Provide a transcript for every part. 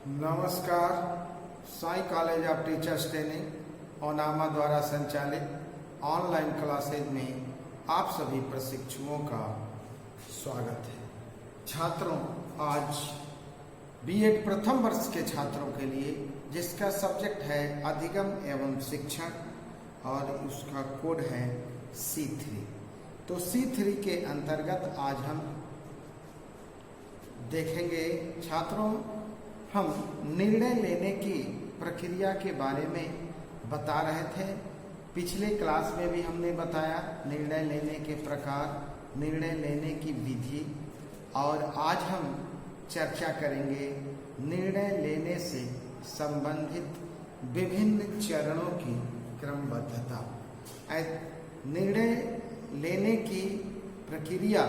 नमस्कार। Sai college of teachers training Onama द्वारा संचालित ऑनलाइन क्लासेज में आप सभी प्रशिक्षुओं का स्वागत है। छात्रों, आज बीएड प्रथम वर्ष के छात्रों के लिए जिसका सब्जेक्ट है अधिगम एवं शिक्षण और उसका कोड है C3। तो C3 के अंतर्गत आज हम देखेंगे छात्रों, हम निर्णय लेने की प्रक्रिया के बारे में बता रहे थे। पिछले क्लास में भी हमने बताया निर्णय लेने के प्रकार, निर्णय लेने की विधि, और आज हम चर्चा करेंगे निर्णय लेने से संबंधित विभिन्न चरणों की क्रमबद्धता। निर्णय लेने की प्रक्रिया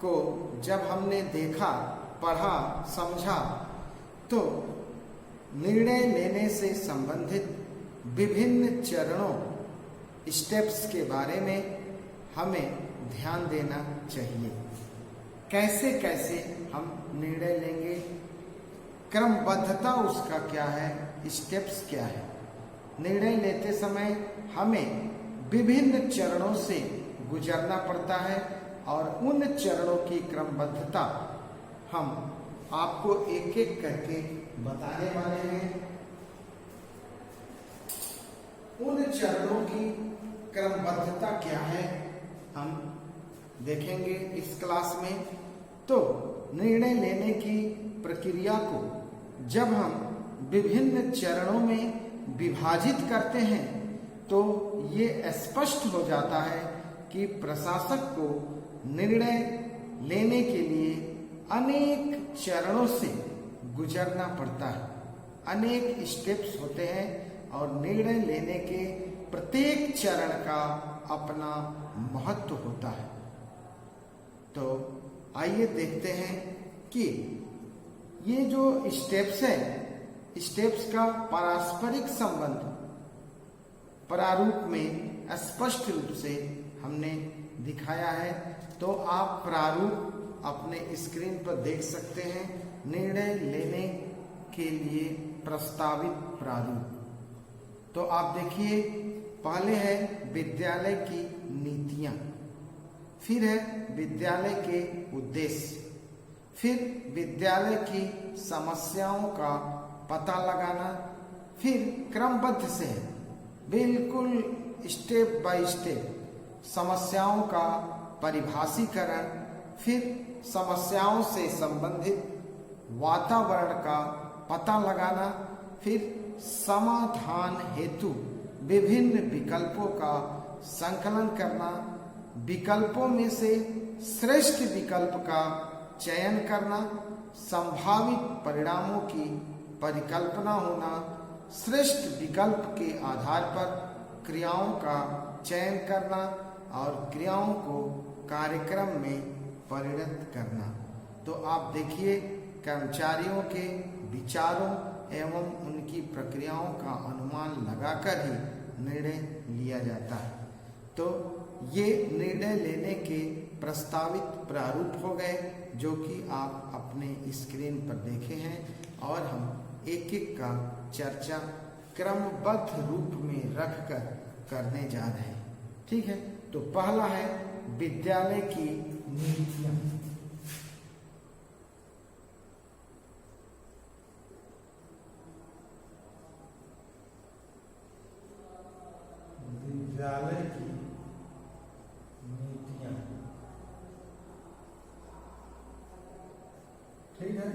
को जब हमने देखा, पढ़ा, समझा, तो निर्णय लेने से संबंधित विभिन्न चरणों, स्टेप्स के बारे में हमें ध्यान देना चाहिए। कैसे कैसे हम निर्णय लेंगे, क्रमबद्धता उसका क्या है, स्टेप्स क्या है। निर्णय लेते समय हमें विभिन्न चरणों से गुजरना पड़ता है और उन चरणों की क्रमबद्धता हम आपको एक एक करके बताने वाले हैं। उन चरणों की क्रमबद्धता क्या है हम देखेंगे इस क्लास में। तो निर्णय लेने की प्रक्रिया को जब हम विभिन्न चरणों में विभाजित करते हैं तो ये स्पष्ट हो जाता है कि प्रशासक को निर्णय लेने के लिए अनेक चरणों से गुजरना पड़ता है। अनेक स्टेप्स होते हैं और निर्णय लेने के प्रत्येक चरण का अपना महत्व होता है। तो आइए देखते हैं कि ये जो स्टेप्स हैं, स्टेप्स का पारस्परिक संबंध प्रारूप में स्पष्ट रूप से हमने दिखाया है। तो आप प्रारूप अपने स्क्रीन पर देख सकते हैं। निर्णय लेने के लिए प्रस्तावित प्रारूप। तो आप देखिए, पहले है विद्यालय की नीतियां, फिर है विद्यालय के उद्देश्य, फिर विद्यालय की समस्याओं का पता लगाना, फिर क्रमबद्ध से बिल्कुल स्टेप बाय स्टेप समस्याओं का परिभाषीकरण, फिर समस्याओं से संबंधित वातावरण का पता लगाना, फिर समाधान हेतु विभिन्न विकल्पों का संकलन करना, विकल्पों में से श्रेष्ठ विकल्प का चयन करना, संभावित परिणामों की परिकल्पना होना, श्रेष्ठ विकल्प के आधार पर क्रियाओं का चयन करना और क्रियाओं को कार्यक्रम में परिणत करना। तो आप देखिए, कर्मचारियों के विचारों एवं उनकी प्रक्रियाओं का अनुमान लगाकर ही निर्णय लिया जाता है। तो ये निर्णय लेने के प्रस्तावित प्रारूप हो गए, जो कि आप अपने स्क्रीन पर देखे हैं, और हम एक एक का चर्चा क्रमबद्ध रूप में रखकर करने जा रहे हैं। ठीक है। तो पहला है विद्यालय की नीतियां। विद्यालय की नीतियां, ठीक है।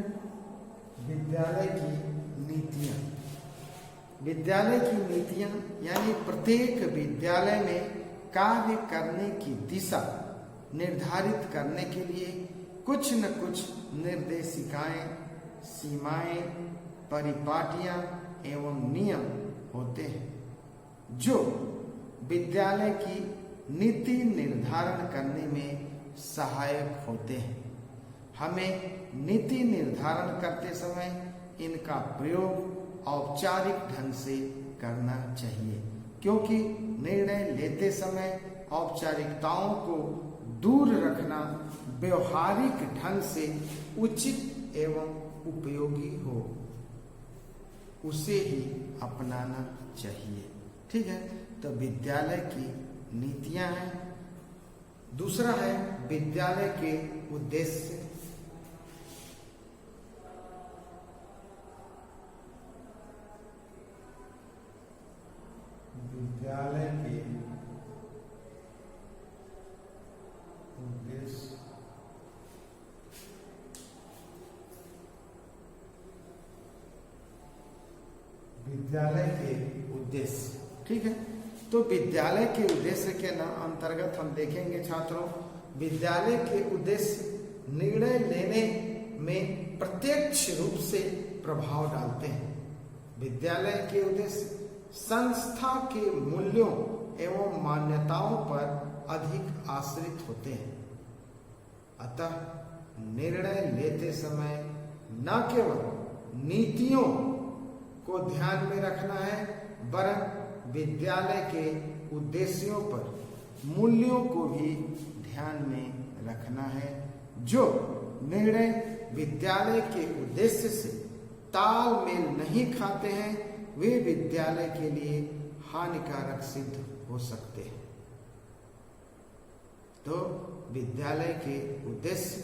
विद्यालय की नीतियां, विद्यालय की नीतियां यानी प्रत्येक विद्यालय में कार्य करने की दिशा निर्धारित करने के लिए कुछ न कुछ निर्देशिकाएं, सीमाएं, परिपाटियां एवं नियम होते हैं जो विद्यालय की नीति निर्धारण करने में सहायक होते हैं। हमें नीति निर्धारण करते समय इनका प्रयोग औपचारिक ढंग से करना चाहिए, क्योंकि निर्णय लेते समय औपचारिकताओं को दूर रखना व्यवहारिक ढंग से उचित एवं उपयोगी हो, उसे ही अपनाना चाहिए। ठीक है, तो विद्यालय की नीतियां हैं। दूसरा है विद्यालय के उद्देश्य। विद्यालय के उद्देश्य। विद्यालय के उद्देश्य, ठीक है। तो विद्यालय के उद्देश्य के अंतर्गत हम देखेंगे छात्रों, विद्यालय के उद्देश्य निर्णय लेने में प्रत्यक्ष रूप से प्रभाव डालते हैं। विद्यालय के उद्देश्य संस्था के मूल्यों एवं मान्यताओं पर अधिक आश्रित होते हैं। अतः निर्णय लेते समय न केवल नीतियों को ध्यान में रखना है, वरन विद्यालय के उद्देश्यों पर मूल्यों को भी ध्यान में रखना है। जो निर्णय विद्यालय के उद्देश्य से तालमेल नहीं खाते हैं, वे विद्यालय के लिए हानिकारक सिद्ध हो सकते हैं। तो विद्यालय के उद्देश्य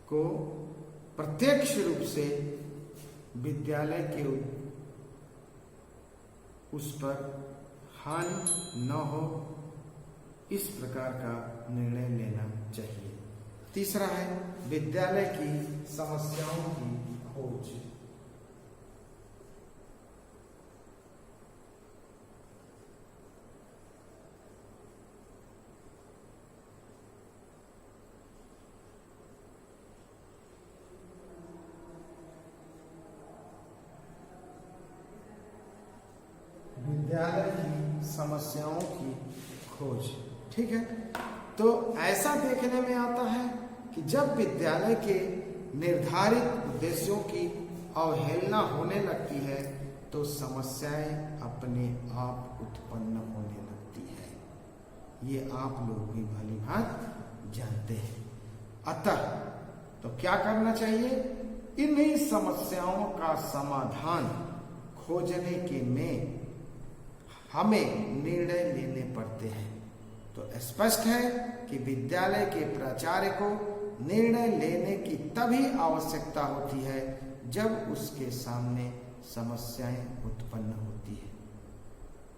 को प्रत्यक्ष रूप से विद्यालय के उस पर हानि न हो, इस प्रकार का निर्णय लेना चाहिए। तीसरा है विद्यालय की समस्याओं की खोज। विद्यालय की समस्याओं की खोज, ठीक है। तो ऐसा देखने में आता है कि जब विद्यालय के निर्धारित उद्देश्यों की अवहेलना होने लगती है, तो समस्याएं अपने आप उत्पन्न होने लगती है। ये आप लोग भी भली भांति जानते हैं। अतः तो क्या करना चाहिए? इन्हीं समस्याओं का समाधान खोजने के में हमें निर्णय लेने पड़ते हैं। तो स्पष्ट है कि विद्यालय के प्राचार्य को निर्णय लेने की तभी आवश्यकता होती है जब उसके सामने समस्याएं उत्पन्न होती है।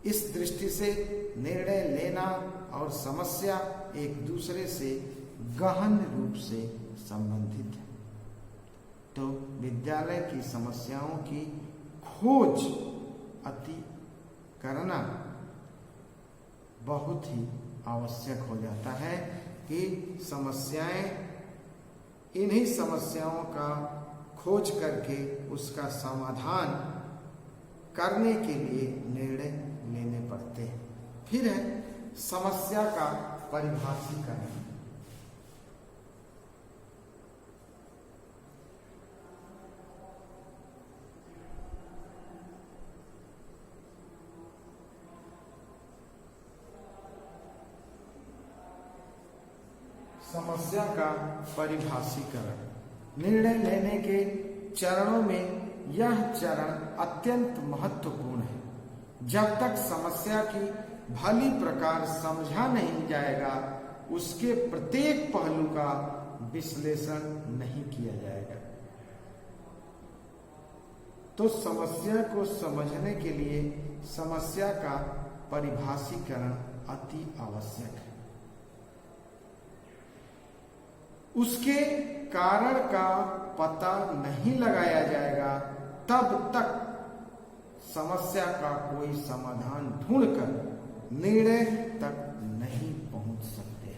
इस दृष्टि से निर्णय लेना और समस्या एक दूसरे से गहन रूप से संबंधित है। तो विद्यालय की समस्याओं की खोज अति करना बहुत ही आवश्यक हो जाता है कि इन्हीं समस्याओं का खोज करके उसका समाधान करने के लिए निर्णय लेने पड़ते हैं। फिर है समस्या का परिभाषीकरण। समस्या का परिभाषीकरण। निर्णय लेने के चरणों में यह चरण अत्यंत महत्वपूर्ण है। जब तक समस्या की भली प्रकार समझा नहीं जाएगा, उसके प्रत्येक पहलू का विश्लेषण नहीं किया जाएगा। तो समस्या को समझने के लिए समस्या का परिभाषीकरण अति आवश्यक है। उसके कारण का पता नहीं लगाया जाएगा, तब तक समस्या का कोई समाधान ढूंढकर निर्णय तक नहीं पहुंच सकते।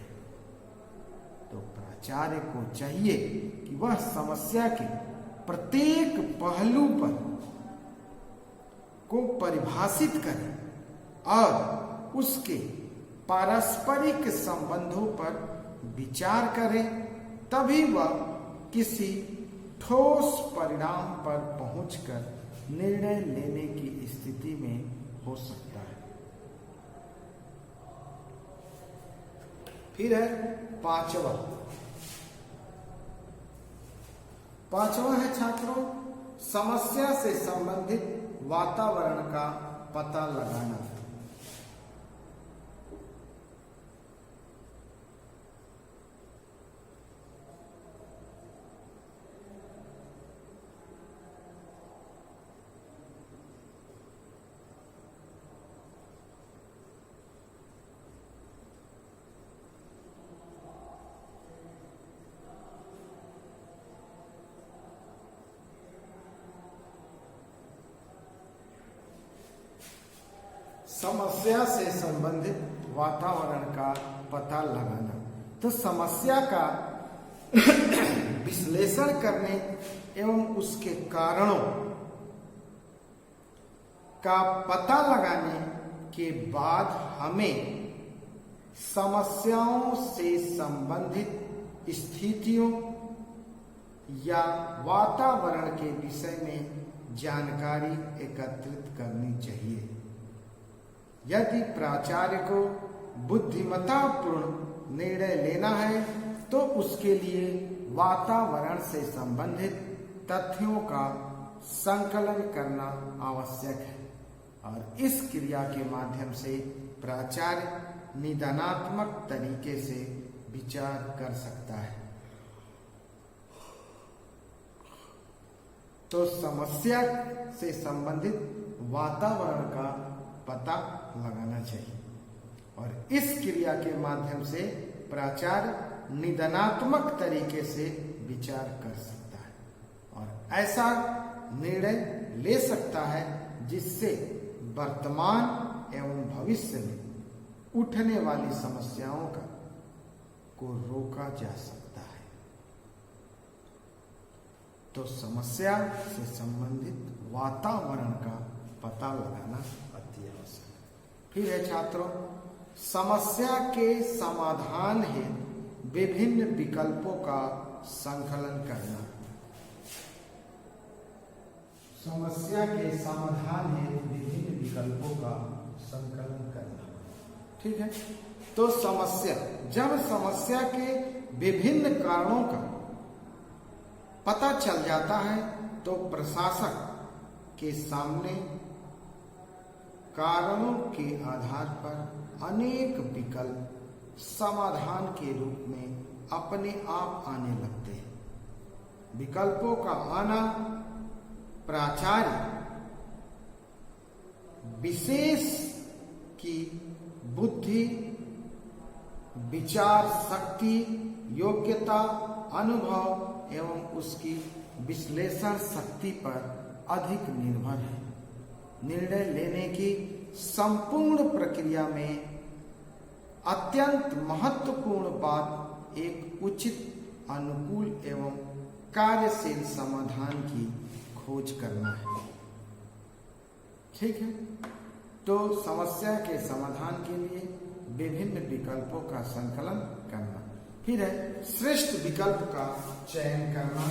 तो प्राचार्य को चाहिए कि वह समस्या के प्रत्येक पहलू पर को परिभाषित करे और उसके पारस्परिक संबंधों पर विचार करे, तभी वह किसी ठोस परिणाम पर पहुंचकर निर्णय लेने की स्थिति में हो सकता है। फिर है पांचवा है छात्रों, समस्या से संबंधित वातावरण का पता लगाना। समस्या से संबंधित वातावरण का पता लगाना। तो समस्या का विश्लेषण करने एवं उसके कारणों का पता लगाने के बाद हमें समस्याओं से संबंधित स्थितियों या वातावरण के विषय में जानकारी एकत्रित करनी चाहिए। यदि प्राचार्य को बुद्धिमत्तापूर्ण निर्णय लेना है तो उसके लिए वातावरण से संबंधित तथ्यों का संकलन करना आवश्यक है और इस क्रिया के माध्यम से प्राचार्य निदानात्मक तरीके से विचार कर सकता है। तो समस्या से संबंधित वातावरण का पता लगाना चाहिए और इस क्रिया के माध्यम से प्राचार्य निदानात्मक तरीके से विचार कर सकता है और ऐसा निर्णय ले सकता है जिससे वर्तमान एवं भविष्य में उठने वाली समस्याओं को रोका जा सकता है। तो समस्या से संबंधित वातावरण का पता लगाना अति आवश्यक है। फिर है छात्रों, समस्या के समाधान हेतु विभिन्न विकल्पों का संकलन करना। समस्या के समाधान हेतु विभिन्न विकल्पों का संकलन करना। ठीक है, तो जब समस्या के विभिन्न कारणों का पता चल जाता है तो प्रशासक के सामने कारणों के आधार पर अनेक विकल्प समाधान के रूप में अपने आप आने लगते हैं। विकल्पों का आना प्राचार्य विशेष की बुद्धि, विचार शक्ति, योग्यता, अनुभव एवं उसकी विश्लेषण शक्ति पर अधिक निर्भर है। निर्णय लेने की संपूर्ण प्रक्रिया में अत्यंत महत्वपूर्ण बात एक उचित, अनुकूल एवं कार्यशील समाधान की खोज करना है। ठीक है, तो समस्या के समाधान के लिए विभिन्न विकल्पों का संकलन करना। फिर है श्रेष्ठ विकल्प का चयन करना।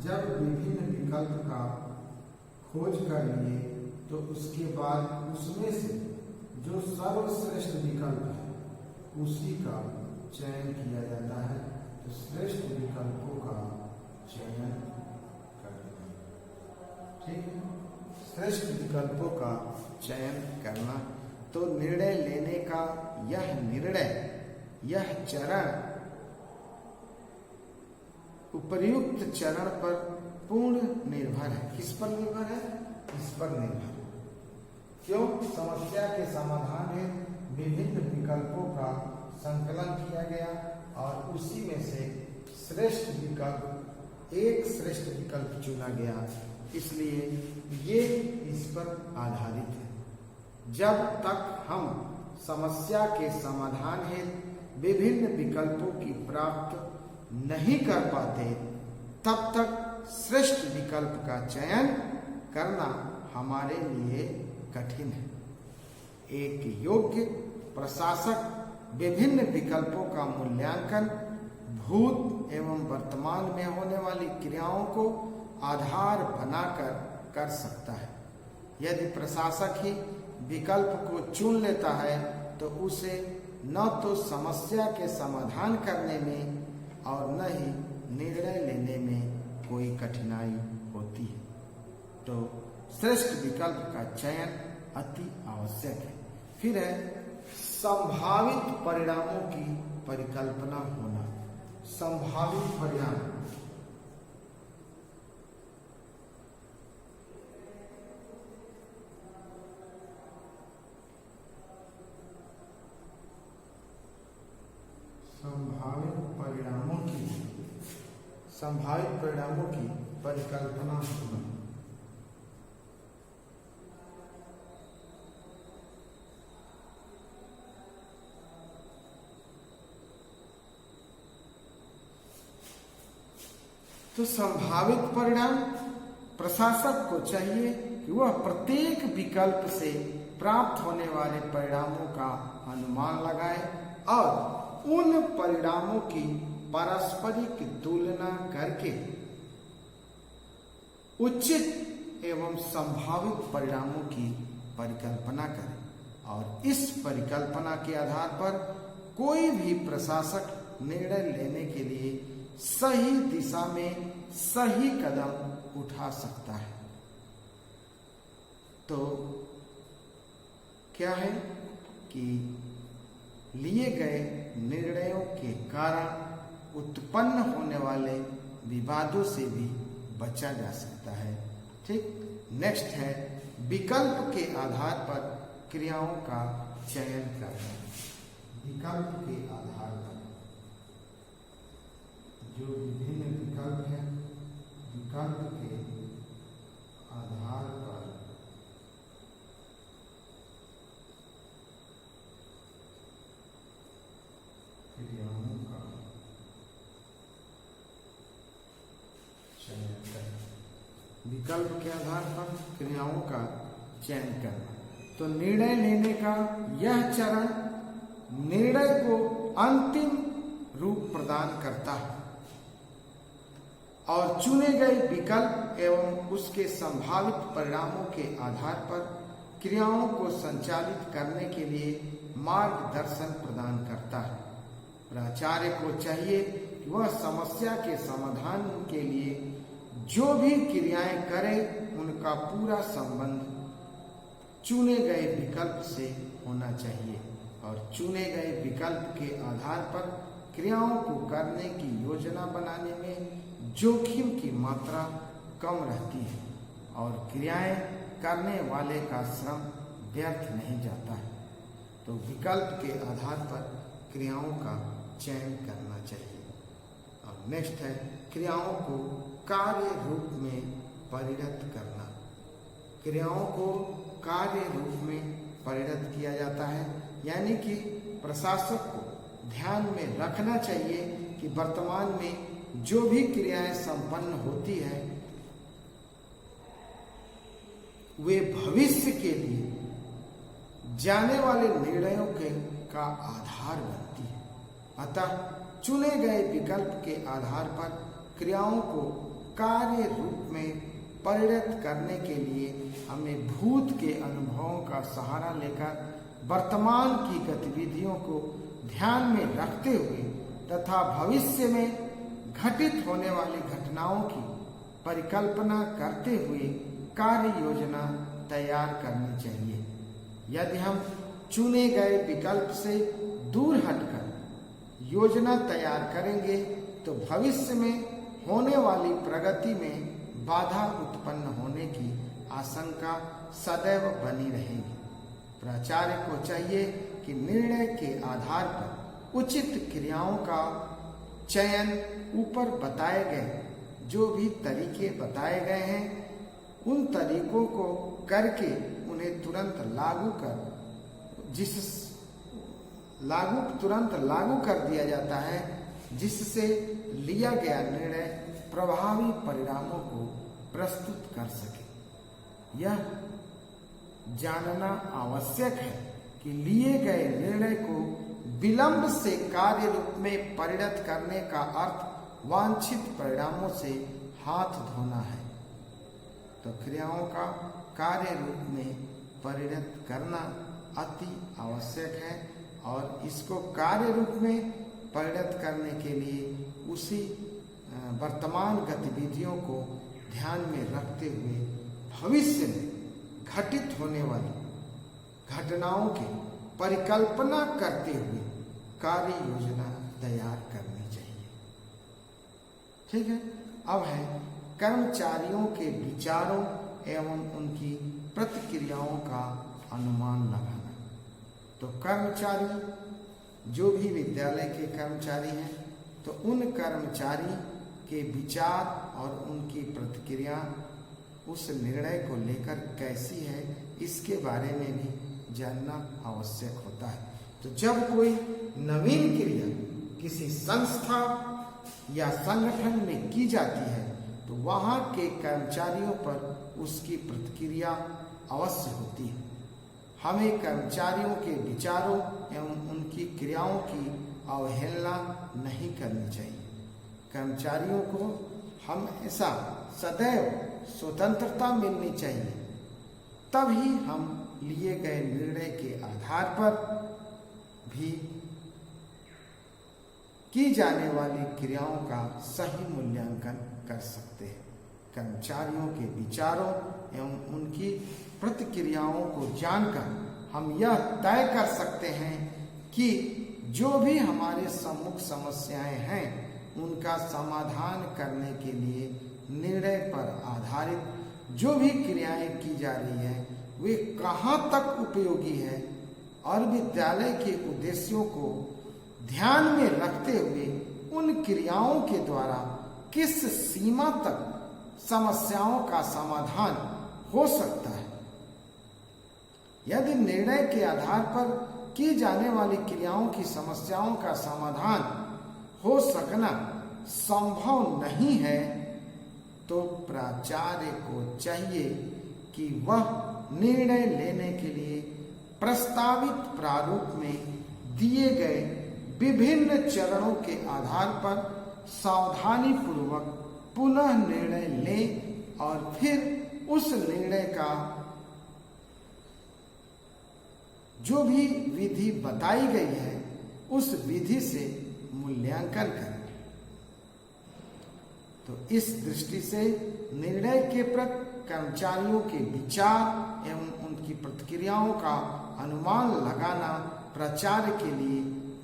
जब विभिन्न विकल्प का खोज कर लिए तो उसके बाद उसमें से जो सर्वश्रेष्ठ विकल्प है उसी का चयन किया जाता है। तो श्रेष्ठ विकल्पों का चयन करना। ठीक है, श्रेष्ठ विकल्पों का चयन करना। तो निर्णय लेने का यह चरण उपर्युक्त चरण पर पूर्ण निर्भर है। किस पर निर्भर है? इस पर निर्भर। क्यों? समस्या के समाधान में विभिन्न विकल्पों का संकलन किया गया और उसी में से एक श्रेष्ठ विकल्प चुना गया, इसलिए ये इस पर आधारित है। जब तक हम समस्या के समाधान हेतु विभिन्न विकल्पों की प्राप्त नहीं कर पाते तब तक श्रेष्ठ विकल्प का चयन करना हमारे लिए कठिन है। एक योग्य प्रशासक विभिन्न विकल्पों का मूल्यांकन भूत एवं वर्तमान में होने वाली क्रियाओं को आधार बनाकर कर सकता है। यदि प्रशासक ही विकल्प को चुन लेता है तो उसे न तो समस्या के समाधान करने में और न ही निर्णय लेने में कोई कठिनाई होती है। तो श्रेष्ठ विकल्प का चयन अति आवश्यक है। फिर है संभावित परिणामों की परिकल्पना होना। संभावित परिणाम, संभावित परिणामों की परिकल्पना होना। तो संभावित परिणाम, प्रशासक को चाहिए कि वह प्रत्येक विकल्प से प्राप्त होने वाले परिणामों का अनुमान लगाए और उन परिणामों की पारस्परिक तुलना करके उचित एवं संभावित परिणामों की परिकल्पना करें और इस परिकल्पना के आधार पर कोई भी प्रशासक निर्णय लेने के लिए सही दिशा में सही कदम उठा सकता है। तो क्या है कि लिए गए निर्णयों के कारण उत्पन्न होने वाले विवादों से भी बचा जा सकता है। ठीक, नेक्स्ट है विकल्प के आधार पर क्रियाओं का चयन करना। विकल्प के आधार पर जो विभिन्न विकल्प हैं, विकल्प के आधार पर क्रियाओं का चयन करना। विकल्प के आधार पर क्रियाओं का चयन करना। तो निर्णय लेने का यह चरण निर्णय को अंतिम रूप प्रदान करता है और चुने गए विकल्प एवं उसके संभावित परिणामों के आधार पर क्रियाओं को संचालित करने के लिए मार्गदर्शन प्रदान करता है। प्राचार्य को चाहिए कि वह समस्या के समाधान के लिए जो भी क्रियाएं करे उनका पूरा संबंध चुने गए विकल्प से होना चाहिए और चुने गए विकल्प के आधार पर क्रियाओं को करने की योजना बनाने में जोखिम की मात्रा कम रहती है और क्रियाएं करने वाले का श्रम व्यर्थ नहीं जाता है। तो विकल्प के आधार पर क्रियाओं का चयन करना चाहिए। और नेक्स्ट है क्रियाओं को कार्य रूप में परिणत करना। क्रियाओं को कार्य रूप में परिणत किया जाता है, यानी कि प्रशासक को ध्यान में रखना चाहिए कि वर्तमान में जो भी क्रियाएं संपन्न होती है वे भविष्य के लिए जाने वाले निर्णयों का आधार बनती है। अतः चुने गए विकल्प के आधार पर क्रियाओं को कार्य रूप में परिणत करने के लिए हमें भूत के अनुभवों का सहारा लेकर वर्तमान की गतिविधियों को ध्यान में रखते हुए तथा भविष्य में घटित होने वाली घटनाओं की परिकल्पना करते हुए कार्य योजना तैयार करनी चाहिए। यदि हम चुने गए विकल्प से दूर हटकर योजना तैयार करेंगे तो भविष्य में होने वाली प्रगति में बाधा उत्पन्न होने की आशंका सदैव बनी रहेगी। प्राचार्य को चाहिए कि निर्णय के आधार पर उचित क्रियाओं का चयन ऊपर बताए गए जो भी तरीके बताए गए हैं उन तरीकों को करके उन्हें तुरंत लागू कर दिया जाता है, जिससे लिया गया निर्णय प्रभावी परिणामों को प्रस्तुत कर सके। यह जानना आवश्यक है कि लिए गए निर्णय को विलंब से कार्य रूप में परिणत करने का अर्थ वांछित परिणामों से हाथ धोना है। तो क्रियाओं का कार्य रूप में परिणत करना अति आवश्यक है और इसको कार्य रूप में परिणत करने के लिए उसी वर्तमान गतिविधियों को ध्यान में रखते हुए भविष्य में घटित होने वाली घटनाओं की परिकल्पना करते हुए कार्य योजना तैयार करनी चाहिए। ठीक है। अब है कर्मचारियों के विचारों एवं उनकी प्रतिक्रियाओं का अनुमान लगाना। तो कर्मचारी जो भी विद्यालय के कर्मचारी हैं, तो उन कर्मचारी के विचार और उनकी प्रतिक्रिया उस निर्णय को लेकर कैसी है, इसके बारे में भी जानना आवश्यक होता है। तो जब कोई नवीन क्रिया किसी संस्था या संगठन में की जाती है, तो वहाँ के कर्मचारियों पर उसकी प्रतिक्रिया अवश्य होती है। हमें कर्मचारियों के विचारों एवं उनकी क्रियाओं की अवहेलना नहीं करनी चाहिए। कर्मचारियों को हमेशा सदैव स्वतंत्रता मिलनी चाहिए, तभी हम लिए गए निर्णय के आधार पर भी की जाने वाली क्रियाओं का सही मूल्यांकन कर सकते हैं। कर्मचारियों के विचारों एवं उनकी प्रतिक्रियाओं को जानकर हम यह तय कर सकते हैं कि जो भी हमारे सम्मुख समस्याएं हैं, उनका समाधान करने के लिए निर्णय पर आधारित जो भी क्रियाएं की जा रही है, वे कहाँ तक उपयोगी है और विद्यालय के उद्देश्यों को ध्यान में रखते हुए उन क्रियाओं के द्वारा किस सीमा तक समस्याओं का समाधान हो सकता है। यदि निर्णय के आधार पर की जाने वाली क्रियाओं की समस्याओं का समाधान हो सकना संभव नहीं है, तो प्राचार्य को चाहिए कि वह निर्णय लेने के लिए प्रस्तावित प्रारूप में दिए गए विभिन्न चरणों के आधार पर सावधानी पूर्वक पुनः निर्णय ले और फिर उस निर्णय का जो भी विधि बताई गई है, उस विधि से मूल्यांकन करें। तो इस दृष्टि से निर्णय के प्रति कर्मचारियों के विचार एवं उनकी प्रतिक्रियाओं का अनुमान लगाना प्राचार्य के लिए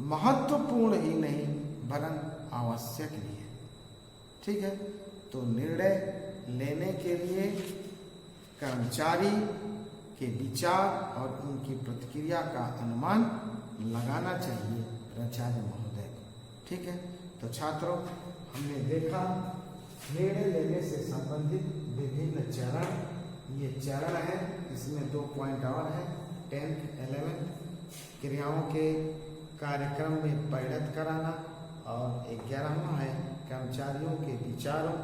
महत्वपूर्ण ही नहीं वरन आवश्यक भी है। ठीक है। तो निर्णय लेने के लिए कर्मचारी के विचार और उनकी प्रतिक्रिया का अनुमान लगाना चाहिए प्राचार्य महोदय को। ठीक है। तो छात्रों, हमने देखा निर्णय लेने से संबंधित विभिन्न चरण। ये चरण है, इसमें 2 पॉइंट और है। 10th 11th क्रियाओं के कार्यक्रम में परिणत कराना और 11वां है कर्मचारियों के विचारों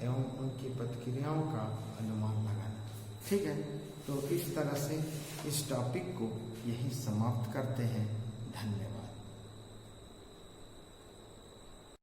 एवं उनकी प्रतिक्रियाओं का अनुमान लगाना। ठीक है। तो इस तरह से इस टॉपिक को यही समाप्त करते हैं। धन्यवाद।